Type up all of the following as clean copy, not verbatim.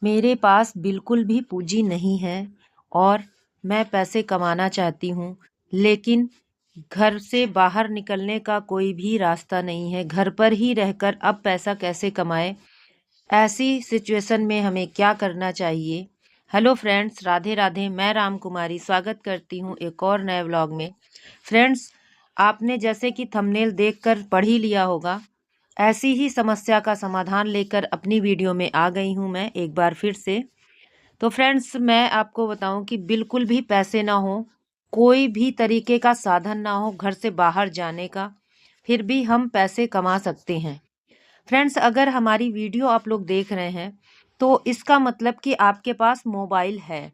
मेरे पास बिल्कुल भी पूँजी नहीं है और मैं पैसे कमाना चाहती हूँ, लेकिन घर से बाहर निकलने का कोई भी रास्ता नहीं है। घर पर ही रहकर अब पैसा कैसे कमाएँ? ऐसी सिचुएशन में हमें क्या करना चाहिए? Hello friends, Radhe Radhe. मैं राम कुमारी स्वागत करती हूँ एक और नए व्लॉग में। फ्रेंड्स, आपने जैसे कि थंबनेल देखकर पढ़ ही लिया होगा, ऐसी ही समस्या का समाधान लेकर अपनी वीडियो में आ गई हूँ मैं एक बार फिर से। तो फ्रेंड्स, मैं आपको बताऊं कि बिल्कुल भी पैसे ना हो, कोई भी तरीके का साधन ना हो घर से बाहर जाने का, फिर भी हम पैसे कमा सकते हैं। फ्रेंड्स, अगर हमारी वीडियो आप लोग देख रहे हैं तो इसका मतलब कि आपके पास मोबाइल है।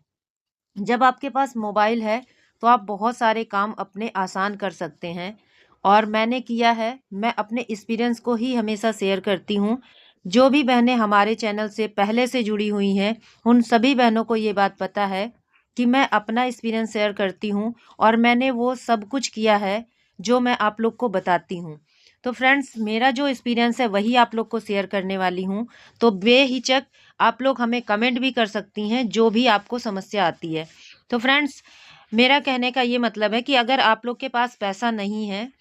जब आपके पास मोबाइल है तो आप बहुत सारे काम अपने आसान कर सकते हैं और मैंने किया है। मैं अपने एक्सपीरियंस को ही हमेशा शेयर करती हूँ। जो भी बहनें हमारे चैनल से पहले से जुड़ी हुई हैं, उन सभी बहनों को ये बात पता है कि मैं अपना एक्सपीरियंस शेयर करती हूँ और मैंने वो सब कुछ किया है जो मैं आप लोग को बताती हूँ। तो फ्रेंड्स, मेरा जो एक्सपीरियंस है वही आप लोग को शेयर करने वाली हूँ। तो बेहिचक आप लोग हमें कमेंट भी कर सकती हैं जो भी आपको समस्या आती है। तो फ्रेंड्स, मेरा कहने का ये मतलब है कि अगर आप लोग के पास पैसा नहीं है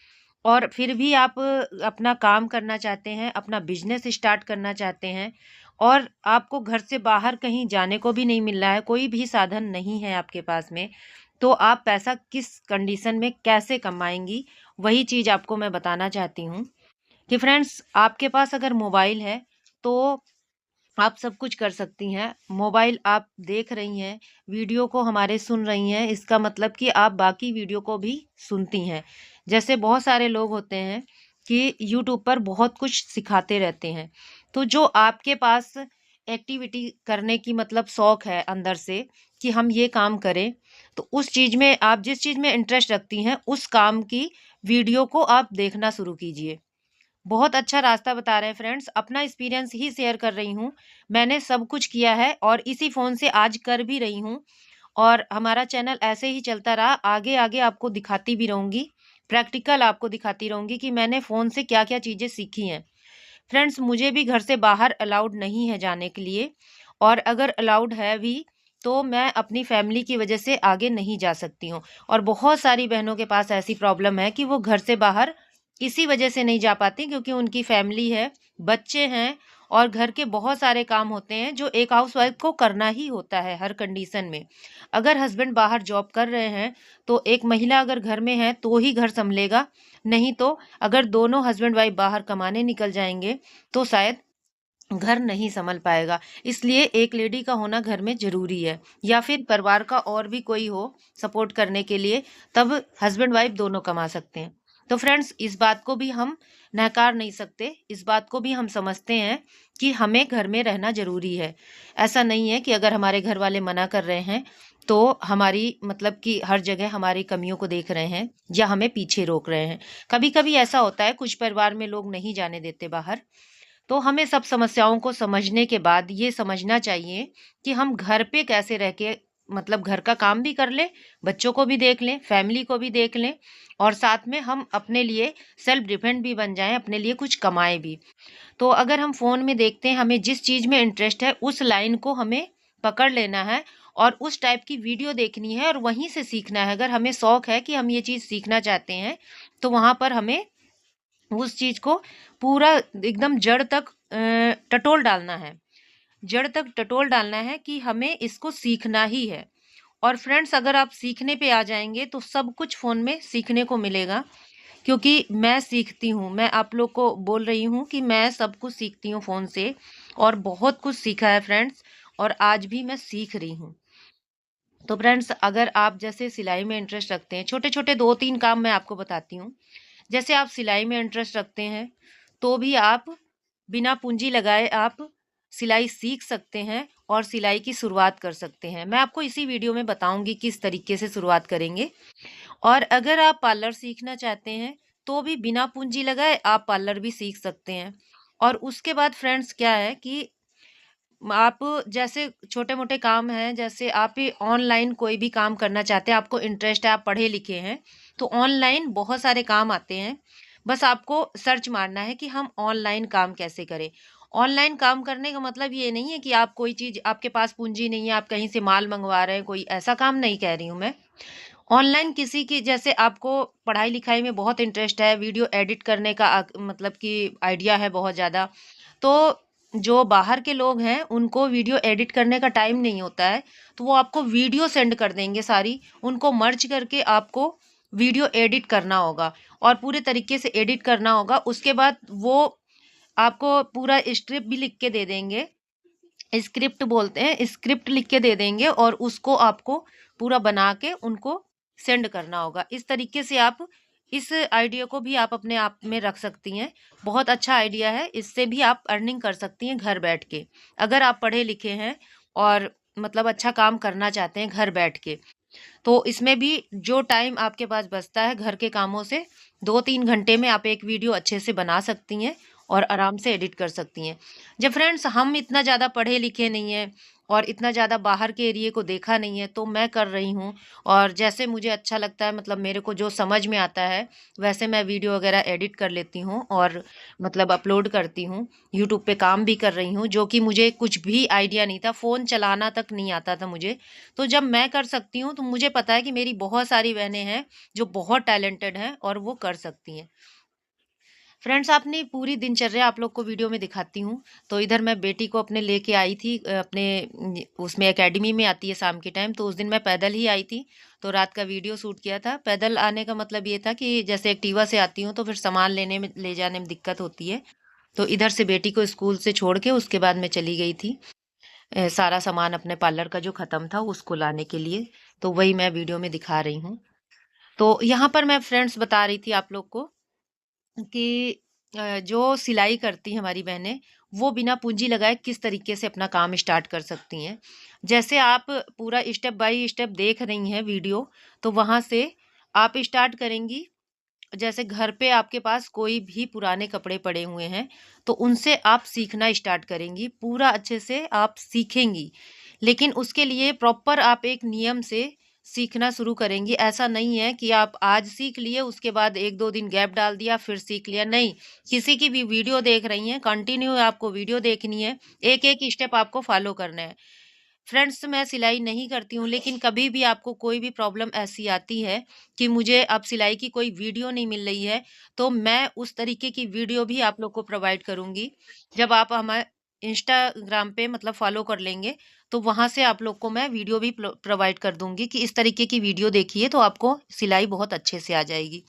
और फिर भी आप अपना काम करना चाहते हैं, अपना बिजनेस स्टार्ट करना चाहते हैं और आपको घर से बाहर कहीं जाने को भी नहीं मिल रहा है, कोई भी साधन नहीं है आपके पास में, तो आप पैसा किस कंडीशन में कैसे कमाएंगी, वही चीज़ आपको मैं बताना चाहती हूँ। कि फ्रेंड्स, आपके पास अगर मोबाइल है तो आप सब कुछ कर सकती हैं। मोबाइल आप देख रही हैं, वीडियो को हमारे सुन रही हैं, इसका मतलब कि आप बाकी वीडियो को भी सुनती हैं। जैसे बहुत सारे लोग होते हैं कि यूट्यूब पर बहुत कुछ सिखाते रहते हैं। तो जो आपके पास एक्टिविटी करने की मतलब शौक है अंदर से कि हम ये काम करें, तो उस चीज़ में आप जिस चीज़ में इंटरेस्ट रखती हैं, उस काम की वीडियो को आप देखना शुरू कीजिए। बहुत अच्छा रास्ता बता रहे हैं फ्रेंड्स, अपना एक्सपीरियंस ही शेयर कर रही हूँ। मैंने सब कुछ किया है और इसी फ़ोन से आज कर भी रही हूँ और हमारा चैनल ऐसे ही चलता रहा। आगे-आगे आपको दिखाती भी रहूँगी, प्रैक्टिकल आपको दिखाती रहूँगी कि मैंने फ़ोन से क्या-क्या चीज़ें सीखी हैं। फ्रेंड्स, मुझे भी घर से बाहर अलाउड नहीं है जाने के लिए और अगर अलाउड है भी तो मैं अपनी फैमिली की वजह से आगे नहीं जा सकती हूँ। और बहुत सारी बहनों के पास ऐसी प्रॉब्लम है कि वो घर से बाहर इसी वजह से नहीं जा पाती क्योंकि उनकी फैमिली है, बच्चे हैं और घर के बहुत सारे काम होते हैं जो एक हाउसवाइफ को करना ही होता है हर कंडीशन में। अगर हस्बैंड बाहर जॉब कर रहे हैं तो एक महिला अगर घर में है तो ही घर संभलेगा, नहीं तो अगर दोनों हस्बैंड वाइफ बाहर कमाने निकल जाएंगे तो शायद घर नहीं संभल पाएगा। इसलिए एक लेडी का होना घर में ज़रूरी है या फिर परिवार का और भी कोई हो सपोर्ट करने के लिए, तब हस्बैंड वाइफ दोनों कमा सकते हैं। तो फ्रेंड्स, इस बात को भी हम नकार नहीं सकते, इस बात को भी हम समझते हैं कि हमें घर में रहना ज़रूरी है। ऐसा नहीं है कि अगर हमारे घर वाले मना कर रहे हैं तो हमारी मतलब कि हर जगह हमारी कमियों को देख रहे हैं या हमें पीछे रोक रहे हैं। कभी-कभी ऐसा होता है, कुछ परिवार में लोग नहीं जाने देते बाहर। तो हमें सब समस्याओं को समझने के बाद ये समझना चाहिए कि हम घर पे कैसे रह के मतलब घर का काम भी कर लें, बच्चों को भी देख लें, फैमिली को भी देख लें और साथ में हम अपने लिए सेल्फ डिपेंड भी बन जाएँ, अपने लिए कुछ कमाएँ भी। तो अगर हम फ़ोन में देखते हैं, हमें जिस चीज़ में इंटरेस्ट है, उस लाइन को हमें पकड़ लेना है और उस टाइप की वीडियो देखनी है और वहीं से सीखना है। अगर हमें शौक है कि हम ये चीज़ सीखना चाहते हैं, तो वहाँ पर हमें उस चीज़ को पूरा एकदम जड़ तक टटोल डालना है। जड़ तक टटोल डालना है कि हमें इसको सीखना ही है। और फ्रेंड्स, अगर आप सीखने पे आ जाएँगे तो सब कुछ फ़ोन में सीखने को मिलेगा, क्योंकि मैं सीखती हूँ। मैं आप लोग को बोल रही हूँ कि मैं सब कुछ सीखती हूँ फ़ोन से और बहुत कुछ सीखा है फ्रेंड्स और आज भी मैं सीख रही हूँ। तो फ्रेंड्स, अगर आप जैसे सिलाई में इंटरेस्ट रखते हैं, छोटे-छोटे 2-3 काम मैं आपको बताती हूँ। जैसे आप सिलाई में इंटरेस्ट रखते हैं, तो भी आप बिना पूंजी लगाए आप सिलाई सीख सकते हैं और सिलाई की शुरुआत कर सकते हैं। मैं आपको इसी वीडियो में बताऊँगी किस तरीके से शुरुआत करेंगे। और अगर आप पार्लर सीखना चाहते हैं, तो भी बिना पूंजी लगाए आप पार्लर भी सीख सकते हैं। और उसके बाद फ्रेंड्स क्या है कि आप जैसे छोटे-मोटे काम हैं, जैसे आप ये ऑनलाइन कोई भी काम करना चाहते हैं, आपको इंटरेस्ट है, आप पढ़े-लिखे हैं, तो ऑनलाइन बहुत सारे काम आते हैं। बस आपको सर्च मारना है कि हम ऑनलाइन काम कैसे करें। ऑनलाइन काम करने का मतलब ये नहीं है कि आप कोई चीज़ आपके पास पूँजी नहीं है, आप कहीं से माल मँगवा रहे हैं, कोई ऐसा काम नहीं कह रही हूँ मैं। ऑनलाइन किसी की जैसे आपको पढ़ाई-लिखाई में बहुत इंटरेस्ट है, वीडियो एडिट करने का मतलब कि आइडिया है बहुत ज़्यादा, तो जो बाहर के लोग हैं, उनको वीडियो एडिट करने का टाइम नहीं होता है, तो वो आपको वीडियो सेंड कर देंगे सारी, उनको मर्ज करके आपको वीडियो एडिट करना होगा और पूरे तरीके से एडिट करना होगा। उसके बाद वो आपको पूरा स्क्रिप्ट भी लिख के दे देंगे, स्क्रिप्ट बोलते हैं, स्क्रिप्ट लिख के दे देंगे और उसको आपको पूरा बना के उनको सेंड करना होगा। इस तरीके से आप इस आइडिया को भी आप अपने आप में रख सकती हैं। बहुत अच्छा आइडिया है, इससे भी आप अर्निंग कर सकती हैं घर बैठ के। अगर आप पढ़े लिखे हैं और मतलब अच्छा काम करना चाहते हैं घर बैठ के, तो इसमें भी जो टाइम आपके पास बचता है घर के कामों से 2-3 घंटे में आप एक वीडियो अच्छे से बना सकती हैं और आराम से एडिट कर सकती हैं। जब फ्रेंड्स हम इतना ज़्यादा पढ़े लिखे नहीं हैं और इतना ज़्यादा बाहर के एरिये को देखा नहीं है, तो मैं कर रही हूँ और जैसे मुझे अच्छा लगता है, मतलब मेरे को जो समझ में आता है वैसे मैं वीडियो वगैरह एडिट कर लेती हूँ और मतलब अपलोड करती हूँ। यूट्यूब पे काम भी कर रही हूँ, जो कि मुझे कुछ भी आइडिया नहीं था, फ़ोन चलाना तक नहीं आता था मुझे। तो जब मैं कर सकती हूँ तो मुझे पता है कि मेरी बहुत सारी बहनें हैं जो बहुत टैलेंटेड हैं और वो कर सकती हैं। फ्रेंड्स, आपने पूरी दिनचर्या आप लोग को वीडियो में दिखाती हूँ। तो इधर मैं बेटी को अपने लेके आई थी, अपने उसमें एकेडमी में आती है शाम के टाइम, तो उस दिन मैं पैदल ही आई थी। तो रात का वीडियो शूट किया था। पैदल आने का मतलब ये था कि जैसे एक्टिवा से आती हूँ तो फिर सामान लेने में ले जाने में दिक्कत होती है। तो इधर से बेटी को स्कूल से छोड़ के उसके बाद मैं चली गई थी सारा सामान अपने पार्लर का जो ख़त्म था उसको लाने के लिए। तो वही मैं वीडियो में दिखा रही हूँ। तो यहाँ पर मैं फ्रेंड्स बता रही थी आप लोग को कि जो सिलाई करती हैं हमारी बहनें, वो बिना पूंजी लगाए किस तरीके से अपना काम स्टार्ट कर सकती हैं। जैसे आप पूरा स्टेप बाय स्टेप देख रही हैं वीडियो, तो वहाँ से आप स्टार्ट करेंगी। जैसे घर पे आपके पास कोई भी पुराने कपड़े पड़े हुए हैं, तो उनसे आप सीखना स्टार्ट करेंगी, पूरा अच्छे से आप सीखेंगी। लेकिन उसके लिए प्रॉपर आप एक नियम से सीखना शुरू करेंगी। ऐसा नहीं है कि आप आज सीख लिए, उसके बाद 1-2 दिन गैप डाल दिया, फिर सीख लिया, नहीं। किसी की भी वीडियो देख रही हैं, कंटिन्यू आपको वीडियो देखनी है, एक-एक स्टेप आपको फॉलो करना है। फ्रेंड्स, मैं सिलाई नहीं करती हूँ, लेकिन कभी भी आपको कोई भी प्रॉब्लम ऐसी आती है कि मुझे अब सिलाई की कोई वीडियो नहीं मिल रही है, तो मैं उस तरीके की वीडियो भी आप लोग को प्रोवाइड करूँगी। जब आप हमारे इंस्टाग्राम पे मतलब फ़ॉलो कर लेंगे, तो वहाँ से आप लोग को मैं वीडियो भी प्रोवाइड कर दूँगी कि इस तरीके की वीडियो देखिए, तो आपको सिलाई बहुत अच्छे से आ जाएगी।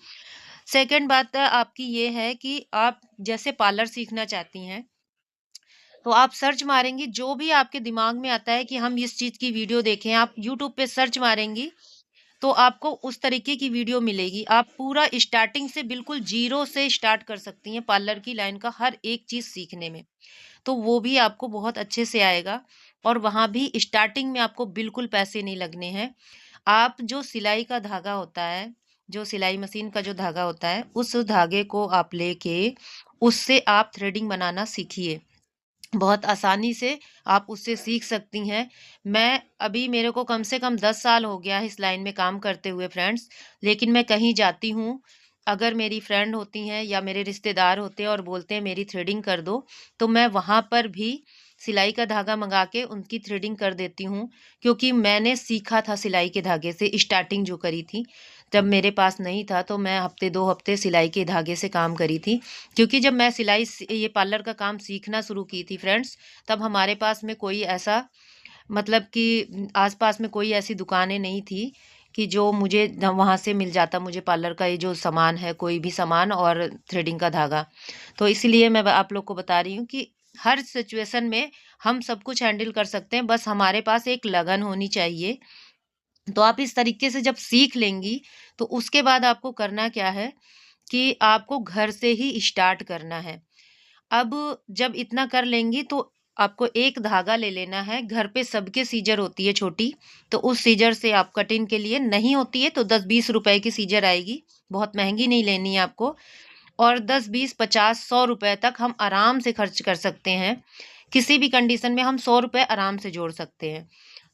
सेकंड बात आपकी ये है कि आप जैसे पार्लर सीखना चाहती हैं, तो आप सर्च मारेंगी, जो भी आपके दिमाग में आता है कि हम इस चीज़ की वीडियो देखें, आप यूट्यूब पे सर्च मारेंगी, तो आपको उस तरीके की वीडियो मिलेगी। आप पूरा स्टार्टिंग से बिल्कुल ज़ीरो से स्टार्ट कर सकती हैं पार्लर की लाइन का हर एक चीज़ सीखने में। तो वो भी आपको बहुत अच्छे से आएगा और वहाँ भी स्टार्टिंग में आपको बिल्कुल पैसे नहीं लगने हैं। आप जो सिलाई का धागा होता है, जो सिलाई मशीन का जो धागा होता है, उस धागे को आप लेके उससे आप थ्रेडिंग बनाना सीखिए। बहुत आसानी से आप उससे सीख सकती हैं। मैं अभी मेरे को कम से कम 10 साल हो गया है इस लाइन में काम करते हुए फ्रेंड्स, लेकिन मैं कहीं जाती हूँ, अगर मेरी फ्रेंड होती हैं या मेरे रिश्तेदार होते हैं और बोलते हैं मेरी थ्रेडिंग कर दो, तो मैं वहाँ पर भी सिलाई का धागा मंगा के उनकी थ्रेडिंग कर देती हूँ, क्योंकि मैंने सीखा था सिलाई के धागे से स्टार्टिंग जो करी थी। जब मेरे पास नहीं था तो मैं हफ्ते 2 हफ्ते सिलाई के धागे से काम करी थी। क्योंकि जब मैं ये पार्लर का काम सीखना शुरू की थी फ्रेंड्स, तब हमारे पास में कोई ऐसा मतलब कि आस-पास में कोई ऐसी दुकानें नहीं थी कि जो मुझे वहाँ से मिल जाता मुझे पार्लर का ये जो सामान है, कोई भी सामान और थ्रेडिंग का धागा। तो इसीलिए मैं आप लोग को बता रही हूँ कि हर सिचुएशन में हम सब कुछ हैंडल कर सकते हैं, बस हमारे पास एक लगन होनी चाहिए। तो आप इस तरीके से जब सीख लेंगी, तो उसके बाद आपको करना क्या है कि आपको घर से ही स्टार्ट करना है। अब जब इतना कर लेंगी तो आपको एक धागा ले लेना है, घर पे सबके सीजर होती है छोटी, तो उस सीजर से आप कटिंग के लिए, नहीं होती है तो 10-20 रुपए की सीजर आएगी, बहुत महँगी नहीं लेनी है आपको और 10, 20, 50, 100 रुपए तक हम आराम से खर्च कर सकते हैं। किसी भी कंडीशन में हम 100 रुपए आराम से जोड़ सकते हैं।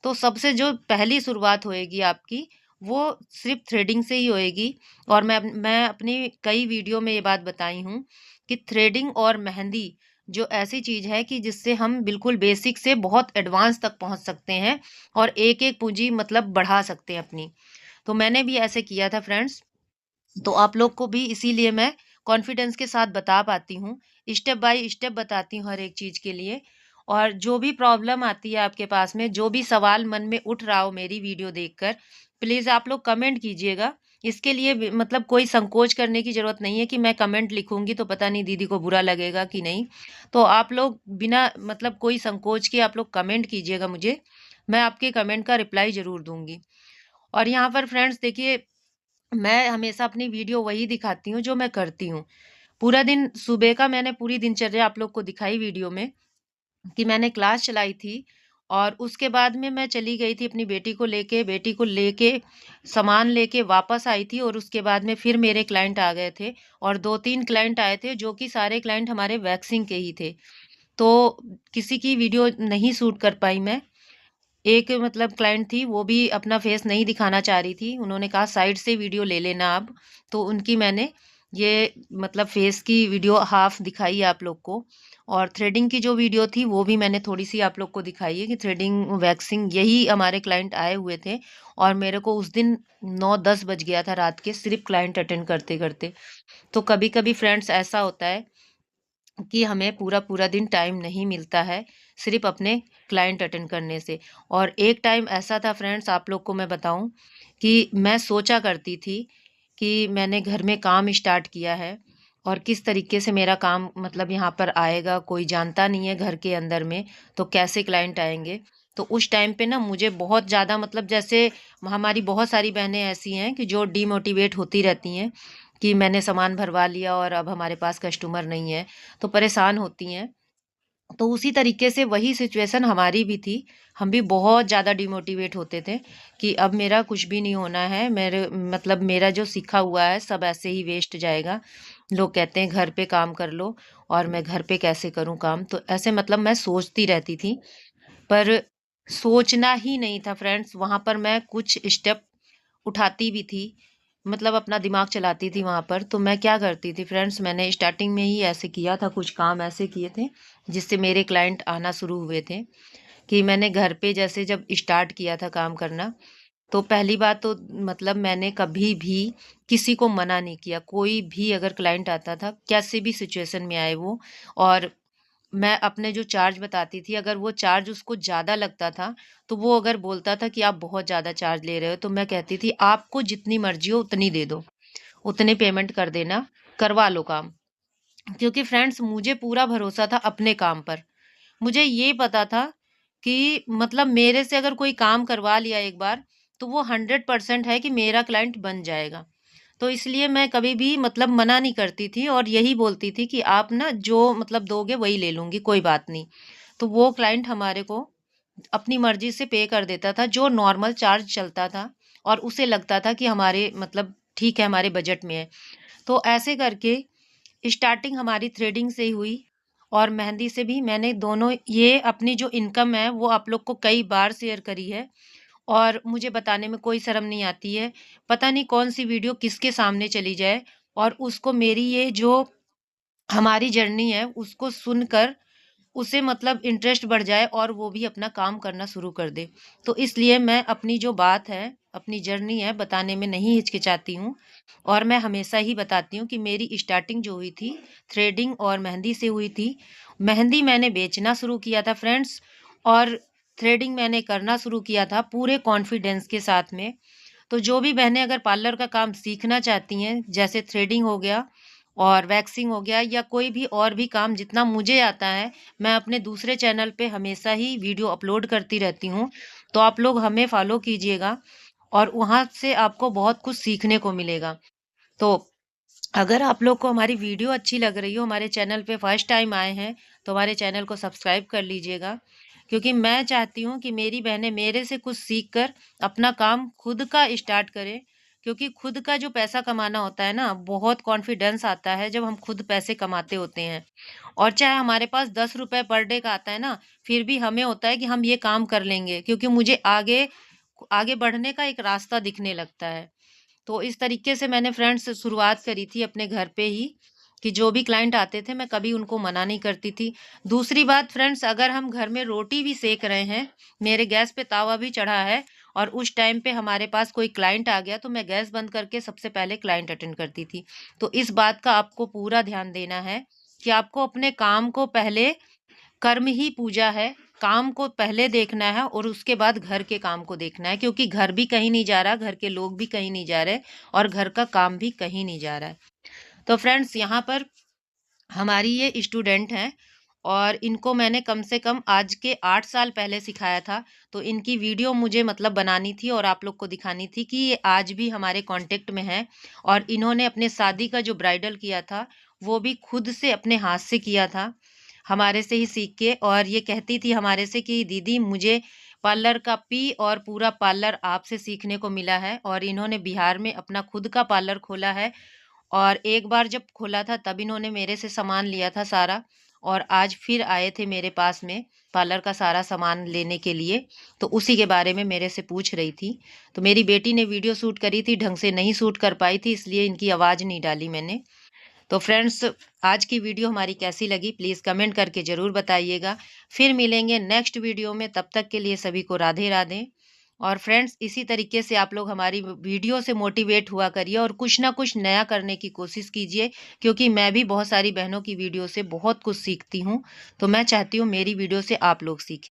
तो सबसे जो पहली शुरुआत होएगी आपकी, वो सिर्फ़ थ्रेडिंग से ही होएगी और मैं अपनी कई वीडियो में ये बात बताई हूँ कि थ्रेडिंग और मेहंदी जो ऐसी चीज़ है कि जिससे हम बिल्कुल बेसिक से बहुत एडवांस तक पहुँच सकते हैं और एक-एक पूँजी मतलब बढ़ा सकते हैं अपनी। तो मैंने भी ऐसे किया था फ्रेंड्स। तो आप लोग को भी इसीलिए मैं कॉन्फिडेंस के साथ बता पाती हूँ, स्टेप बाय स्टेप बताती हूँ हर एक चीज़ के लिए। और जो भी प्रॉब्लम आती है आपके पास में, जो भी सवाल मन में उठ रहा हो मेरी वीडियो देखकर, प्लीज़ आप लोग कमेंट कीजिएगा। इसके लिए भी मतलब कोई संकोच करने की ज़रूरत नहीं है कि मैं कमेंट लिखूँगी तो पता नहीं दीदी को बुरा लगेगा कि नहीं। तो आप लोग बिना मतलब कोई संकोच के आप लोग कमेंट कीजिएगा मुझे, मैं आपके कमेंट का रिप्लाई ज़रूर दूँगी। और यहाँ पर फ्रेंड्स देखिए, मैं हमेशा अपनी वीडियो वही दिखाती हूँ जो मैं करती हूँ। पूरा दिन सुबह का मैंने पूरी दिनचर्या आप लोग को दिखाई वीडियो में कि मैंने क्लास चलाई थी और उसके बाद में मैं चली गई थी अपनी बेटी को लेके सामान लेके वापस आई थी और उसके बाद में फिर मेरे क्लाइंट आ गए थे और 2-3 क्लाइंट आए थे जो कि सारे क्लाइंट हमारे वैक्सिंग के ही थे। तो किसी की वीडियो नहीं शूट कर पाई मैं। एक मतलब क्लाइंट थी, वो भी अपना फेस नहीं दिखाना चाह रही थी। उन्होंने कहा साइड से वीडियो ले लेना आप। तो उनकी मैंने ये मतलब फेस की वीडियो हाफ दिखाई आप लोग को। और थ्रेडिंग की जो वीडियो थी वो भी मैंने थोड़ी-सी आप लोग को दिखाई है कि थ्रेडिंग, वैक्सिंग यही हमारे क्लाइंट आए हुए थे और मेरे को उस दिन 9-10 बज गया था रात के सिर्फ़ क्लाइंट अटेंड करते-करते। तो कभी-कभी फ्रेंड्स ऐसा होता है कि हमें पूरा-पूरा दिन टाइम नहीं मिलता है, सिर्फ़ अपने क्लाइंट अटेंड करने से। और एक टाइम ऐसा था फ्रेंड्स, आप लोग को मैं बताऊँ कि मैं सोचा करती थी कि मैंने घर में काम स्टार्ट किया है और किस तरीके से मेरा काम मतलब यहाँ पर आएगा, कोई जानता नहीं है घर के अंदर में, तो कैसे क्लाइंट आएँगे। तो उस टाइम पे ना मुझे बहुत ज़्यादा मतलब जैसे हमारी बहुत सारी बहनें ऐसी हैं कि जो डिमोटिवेट होती रहती हैं कि मैंने सामान भरवा लिया और अब हमारे पास कस्टमर नहीं है, तो परेशान होती हैं। तो उसी तरीके से वही सिचुएशन हमारी भी थी। हम भी बहुत ज़्यादा डिमोटिवेट होते थे कि अब मेरा कुछ भी नहीं होना है, मेरे मतलब मेरा जो सीखा हुआ है सब ऐसे ही वेस्ट जाएगा। लोग कहते हैं घर पे काम कर लो और मैं घर पे कैसे करूँ काम? तो ऐसे मतलब मैं सोचती रहती थी। पर सोचना ही नहीं था फ्रेंड्स, वहाँ पर मैं कुछ स्टेप उठाती भी थी, मतलब अपना दिमाग चलाती थी वहाँ पर। तो मैं क्या करती थी फ्रेंड्स, मैंने स्टार्टिंग में ही ऐसे किया था, कुछ काम ऐसे किए थे, जिससे मेरे क्लाइंट आना शुरू हुए थे। कि मैंने घर पे जैसे जब स्टार्ट किया था काम करना, तो पहली बात तो मतलब मैंने कभी भी किसी को मना नहीं किया। कोई भी अगर क्लाइंट आता था, कैसे भी सिचुएशन में आए वो, और मैं अपने जो चार्ज बताती थी, अगर वो चार्ज उसको ज़्यादा लगता था, तो वो अगर बोलता था कि आप बहुत ज़्यादा चार्ज ले रहे हो, तो मैं कहती थी आपको जितनी मर्ज़ी हो उतनी दे दो, उतने पेमेंट कर देना, करवा लो काम। क्योंकि फ्रेंड्स मुझे पूरा भरोसा था अपने काम पर। मुझे ये पता था कि मतलब मेरे से अगर कोई काम करवा लिया एक बार, तो वो 100% है कि मेरा क्लाइंट बन जाएगा। तो इसलिए मैं कभी भी मतलब मना नहीं करती थी और यही बोलती थी कि आप ना जो मतलब दोगे वही ले लूँगी, कोई बात नहीं। तो वो क्लाइंट हमारे को अपनी मर्ज़ी से पे कर देता था, जो नॉर्मल चार्ज चलता था और उसे लगता था कि हमारे मतलब ठीक है, हमारे बजट में है। तो ऐसे करके स्टार्टिंग हमारी थ्रेडिंग से ही हुई और मेहंदी से भी। मैंने दोनों ये अपनी जो इनकम है वो आप लोग को कई बार शेयर करी है और मुझे बताने में कोई शर्म नहीं आती है। पता नहीं कौन-सी वीडियो किसके सामने चली जाए और उसको मेरी ये जो हमारी जर्नी है उसको सुनकर उसे मतलब इंटरेस्ट बढ़ जाए और वो भी अपना काम करना शुरू कर दे। तो इसलिए मैं अपनी जो बात है, अपनी जर्नी है बताने में नहीं हिचकिचाती हूँ और मैं हमेशा ही बताती हूँ कि मेरी स्टार्टिंग जो हुई थी थ्रेडिंग और मेहंदी से हुई थी। मेहंदी मैंने बेचना शुरू किया था फ्रेंड्स और थ्रेडिंग मैंने करना शुरू किया था पूरे कॉन्फिडेंस के साथ में। तो जो भी बहनें अगर पार्लर का काम सीखना चाहती हैं, जैसे थ्रेडिंग हो गया और वैक्सिंग हो गया या कोई भी और भी काम जितना मुझे आता है, मैं अपने दूसरे चैनल पे हमेशा ही वीडियो अपलोड करती रहती हूँ। तो आप लोग हमें फॉलो कीजिएगा और वहाँ से आपको बहुत कुछ सीखने को मिलेगा। तो अगर आप लोग को हमारी वीडियो अच्छी लग रही हो, हमारे चैनल पे फर्स्ट टाइम आए हैं, तो हमारे चैनल को सब्सक्राइब कर लीजिएगा। क्योंकि मैं चाहती हूँ कि मेरी बहनें मेरे से कुछ सीख कर अपना काम खुद का स्टार्ट करें। क्योंकि खुद का जो पैसा कमाना होता है ना, बहुत कॉन्फिडेंस आता है जब हम खुद पैसे कमाते होते हैं। और चाहे हमारे पास 10 रुपए पर डे का आता है ना, फिर भी हमें होता है कि हम ये काम कर लेंगे क्योंकि मुझे आगे आगे बढ़ने का एक रास्ता दिखने लगता है। तो इस तरीके से मैंने फ्रेंड्स शुरुआत करी थी अपने घर पे ही कि जो भी क्लाइंट आते थे मैं कभी उनको मना नहीं करती थी। दूसरी बात फ्रेंड्स, अगर हम घर में रोटी भी सेक रहे हैं, मेरे गैस पे तावा भी चढ़ा है और उस टाइम पे हमारे पास कोई क्लाइंट आ गया तो मैं गैस बंद करके सबसे पहले क्लाइंट अटेंड करती थी। तो इस बात का आपको पूरा ध्यान देना है कि आपको अपने काम को पहले, कर्म ही पूजा है, काम को पहले देखना है और उसके बाद घर के काम को देखना है, क्योंकि घर भी कहीं नहीं जा रहा, घर के लोग भी कहीं नहीं जा रहे और घर का काम भी कहीं नहीं जा रहा है। तो फ्रेंड्स, यहाँ पर हमारी ये स्टूडेंट हैं और इनको मैंने कम से कम आज के 8 साल पहले सिखाया था। तो इनकी वीडियो मुझे मतलब बनानी थी और आप लोग को दिखानी थी कि ये आज भी हमारे कांटेक्ट में हैं और इन्होंने अपने शादी का जो ब्राइडल किया था वो भी खुद से अपने हाथ से किया था, हमारे से ही सीख के। और ये कहती थी हमारे से कि दीदी मुझे पार्लर का पी और पूरा पार्लर आपसे सीखने को मिला है। और इन्होंने बिहार में अपना खुद का पार्लर खोला है और एक बार जब खोला था तब इन्होंने मेरे से सामान लिया था सारा और आज फिर आए थे मेरे पास में पार्लर का सारा सामान लेने के लिए। तो उसी के बारे में मेरे से पूछ रही थी। तो मेरी बेटी ने वीडियो शूट करी थी, ढंग से नहीं शूट कर पाई थी, इसलिए इनकी आवाज़ नहीं डाली मैंने। तो फ्रेंड्स, आज की वीडियो हमारी कैसी लगी प्लीज़ कमेंट करके ज़रूर बताइएगा। फिर मिलेंगे नेक्स्ट वीडियो में, तब तक के लिए सभी को राधे राधे। और फ्रेंड्स, इसी तरीके से आप लोग हमारी वीडियो से मोटिवेट हुआ करिए और कुछ ना कुछ नया करने की कोशिश कीजिए, क्योंकि मैं भी बहुत सारी बहनों की वीडियो से बहुत कुछ सीखती हूँ। तो मैं चाहती हूँ मेरी वीडियो से आप लोग सीखें।